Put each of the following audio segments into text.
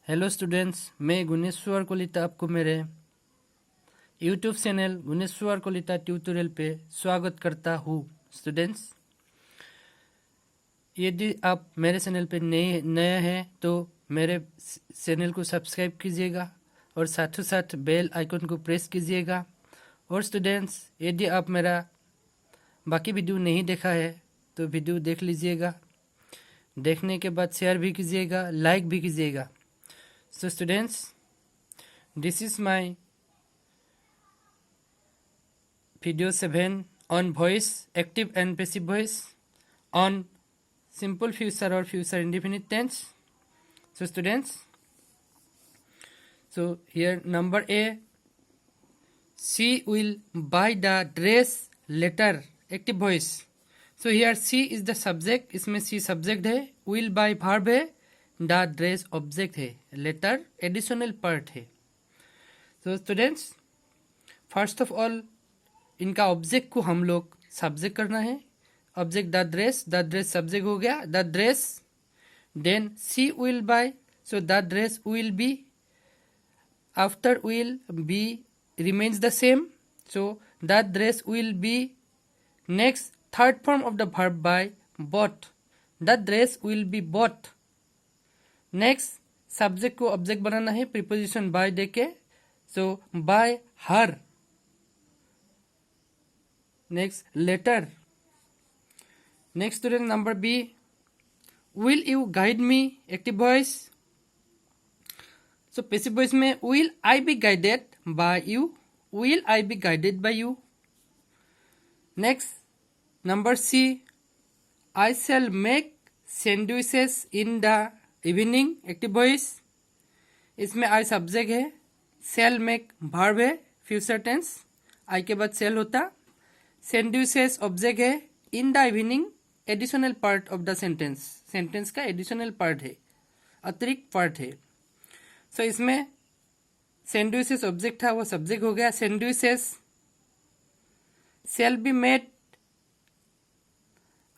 Hello students, मैं गुणेश्वर कलिता आपको मेरे YouTube channel Guneshwar Kalita tutorial पे स्वागत करता हूँ। स्टूडेंट्स, यदि आप मेरे चैनल पे नए हैं तो मेरे चैनल को सब्सक्राइब कीजिएगा और साथ ही साथ बेल आइकन को प्रेस कीजिएगा। और स्टूडेंट्स, यदि आप मेरा बाकी वीडियो नहीं देखा है तो वीडियो देख लीजिएगा। देखने के बाद शेयर भी कीजिएगा, लाइक भी कीजिएगा। So students, this is my video 7 on voice, active and passive voice, on simple future or future indefinite tense. So students, so here number A, she will buy the dress later, active voice. So here she is the subject, इसमें she subject है, will buy verb है, the dress object है, letter additional part है। तो students, first of all इनका object को हम लोग सब्जेक्ट करना है। ऑब्जेक्ट द ड्रेस सब्जेक्ट हो गया, the dress. Then she will buy, so the dress will be, after will be remains the same, so the dress will be. Next third form of the verb buy, bought, the dress will be bought. Next subject को object बनाना है preposition by देके, so by her. Next letter. Next student number B, will you guide me, active voice. So passive voice में will I be guided by you, will I be guided by you. Next number C, I shall make sandwiches in the evening, active voice. इसमें I subject है, shall make verb है, future tense, I के बाद shall होता। Sandwiches object है, in the evening additional part of the sentence, sentence का additional part है, अतिरिक्त पार्ट है। सो इसमें सैंडविचेस ऑब्जेक्ट था, वो सब्जेक्ट हो गया। Sandwiches shall be made,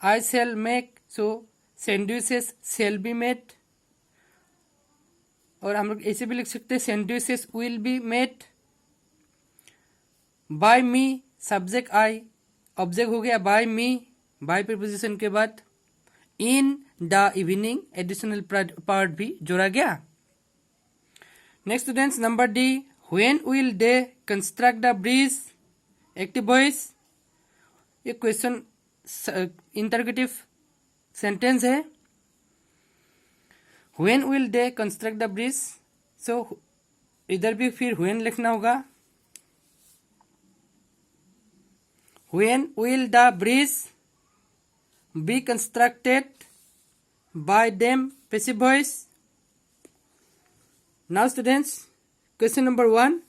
I shall make, so sandwiches shall be made. और हम लोग ऐसे भी लिख सकते हैं, sandwiches will be made. By me subject I, object हो गया बाय मी, बाय प्रीपोजिशन के बाद। In the evening additional part भी जोड़ा गया। Next students number D, when will they construct the bridge, active voice. ये क्वेश्चन इंटरोगेटिव सेंटेंस है। When will they construct the bridge? So इधर भी फिर when लिखना होगा। When will the bridge be constructed by them, passive voice. Now students, question number 1,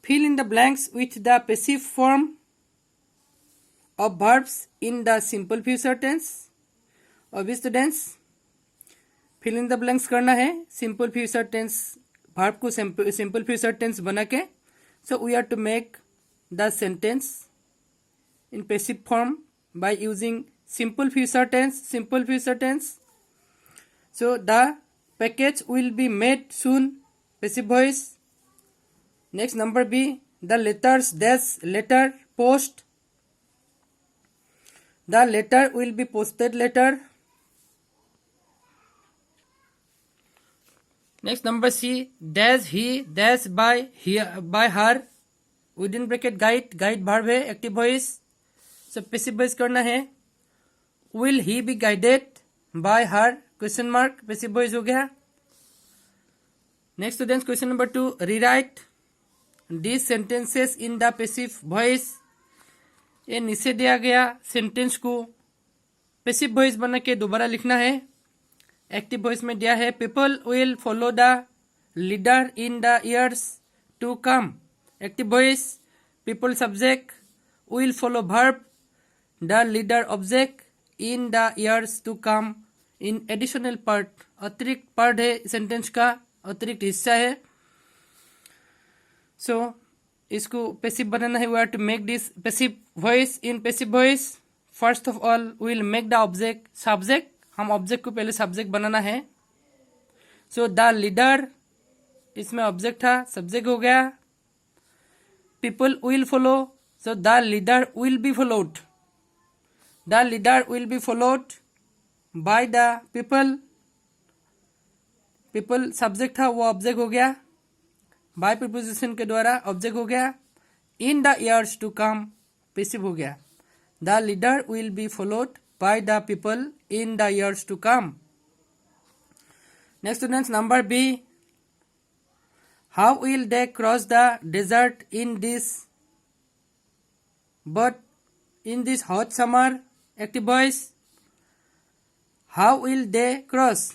fill in the blanks with the passive form of verbs in the simple future tense. अभी students fill in the blanks करना है simple future tense verb को simple future tense बना के। So we are to make the sentence in passive form by using simple future tense. So the package will be made soon, passive voice. Next number B, the letters dash letter post, the letter will be posted letter. Next number C, dash he dash by her, within bracket guide verb है, active voice। So passive voice करना है, will he be guided by her, question mark, passive voice हो गया। Next students, question number 2, rewrite these sentences in the passive voice। ये नीचे दिया गया sentence को पैसिव वॉइस बना के दोबारा लिखना है। एक्टिव वॉइस में दिया है, people will follow the leader in the years to come, active voice. People subject, will follow verb, the leader object, in the years to come, in additional part, अतिरिक्त part है sentence का, अतिरिक्त हिस्सा है। So इसको passive बनाना है, we are to make this passive voice in passive voice. First of all will make the object subject, हम ऑब्जेक्ट को पहले सब्जेक्ट बनाना है। सो द लीडर, इसमें ऑब्जेक्ट था, सब्जेक्ट हो गया. People will follow, so the leader will be followed. The leader will be followed by the people. People subject था, वो ऑब्जेक्ट हो गया. बाय प्रीपोजिशन के द्वारा ऑब्जेक्ट हो गया. In the years to come passive हो गया. The leader will be followed by the people in the years to come. Next students, number B. How will they cross the desert in this hot summer? Active voice. How will they cross.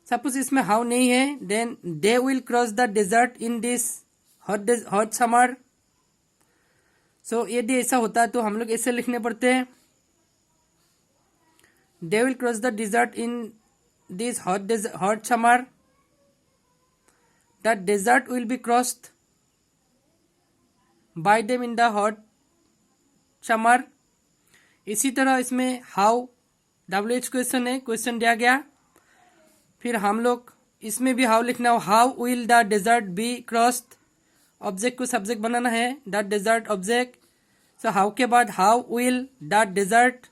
Suppose इसमें how नहीं है, then they will cross the desert in this hot summer. So यदि ऐसा होता तो हम लोग ऐसे लिखने पड़ते हैं. They will cross the desert in this hot summer. The desert will be crossed by them in the hot summer. इसी तरह इसमें हाउ WH क्वेश्चन है, क्वेश्चन दिया गया. फिर हम लोग इसमें भी हाउ लिखना हो. How will the desert be crossed. Object को सब्जेक्ट बनाना है, the desert object. So how के बाद how will the desert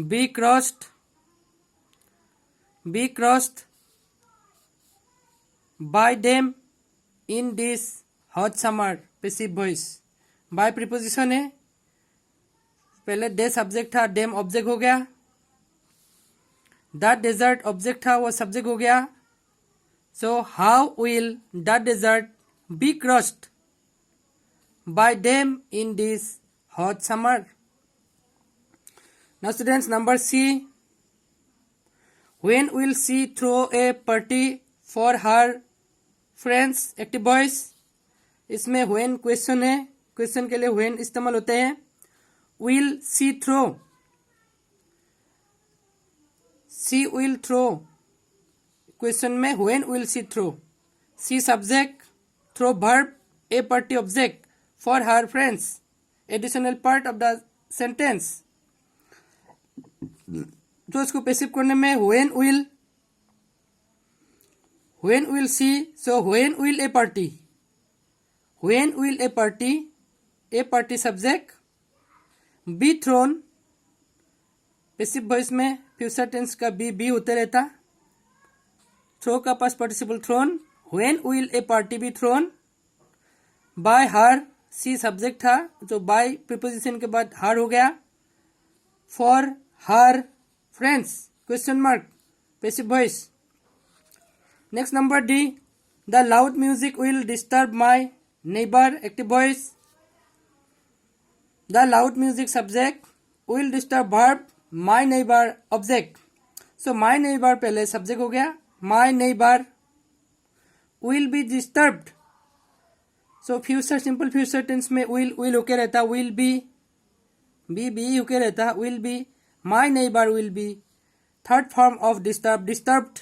be crossed by them in this hot summer. Passive voice. By preposition है, पहले दे सब्जेक्ट था, them object हो गया. द डेजर्ट ऑब्जेक्ट था, वो सब्जेक्ट हो गया. So how will the desert be crossed by them in this hot summer. Now students, number C. When will she throw a party for her friends? Active voice. इसमें when question है, question के लिए when इस्तेमाल होते हैं. Will she throw, she will throw. Question में when will she throw. She subject, throw verb, a party object, for her friends additional part of the sentence. तो इसको पैसिव करने में when will C. So when will a party, when will a party subject, be thrown. Passive voice में future tense का be होते रहता. Throw का past participle thrown. When will a party be thrown by her. C subject था, जो by preposition के बाद her हो गया. For her friends question mark, passive voice. Next number D. The loud music will disturb my neighbour. Active voice. The loud music subject, will disturb verb, my neighbour object. So my neighbour पहले subject हो गया. My neighbour will be disturbed. So future, simple future tense में will होके रहता. Will be होके रहता. Will be. My neighbour will be. Third form of disturbed.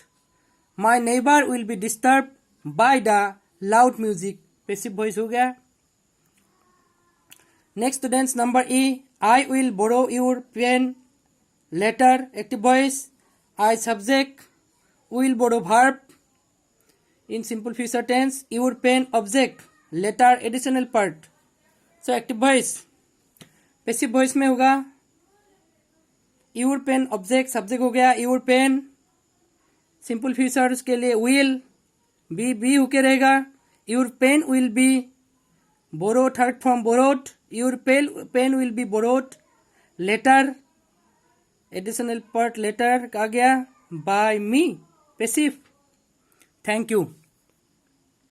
My neighbour will be disturbed by the loud music. Passive voice हो गया. Next students, number E. I will borrow your pen letter. Active voice. I subject, will borrow verb in simple future tense, your pen object, later additional part. So active voice. Passive voice में होगा your pen object, subject हो गया your pen. Simple futures के लिए will be होके रहेगा. Your pen will be borrow, third form borrowed. Your pen will be borrowed. Letter additional part letter आ गया. By me, passive. Thank you.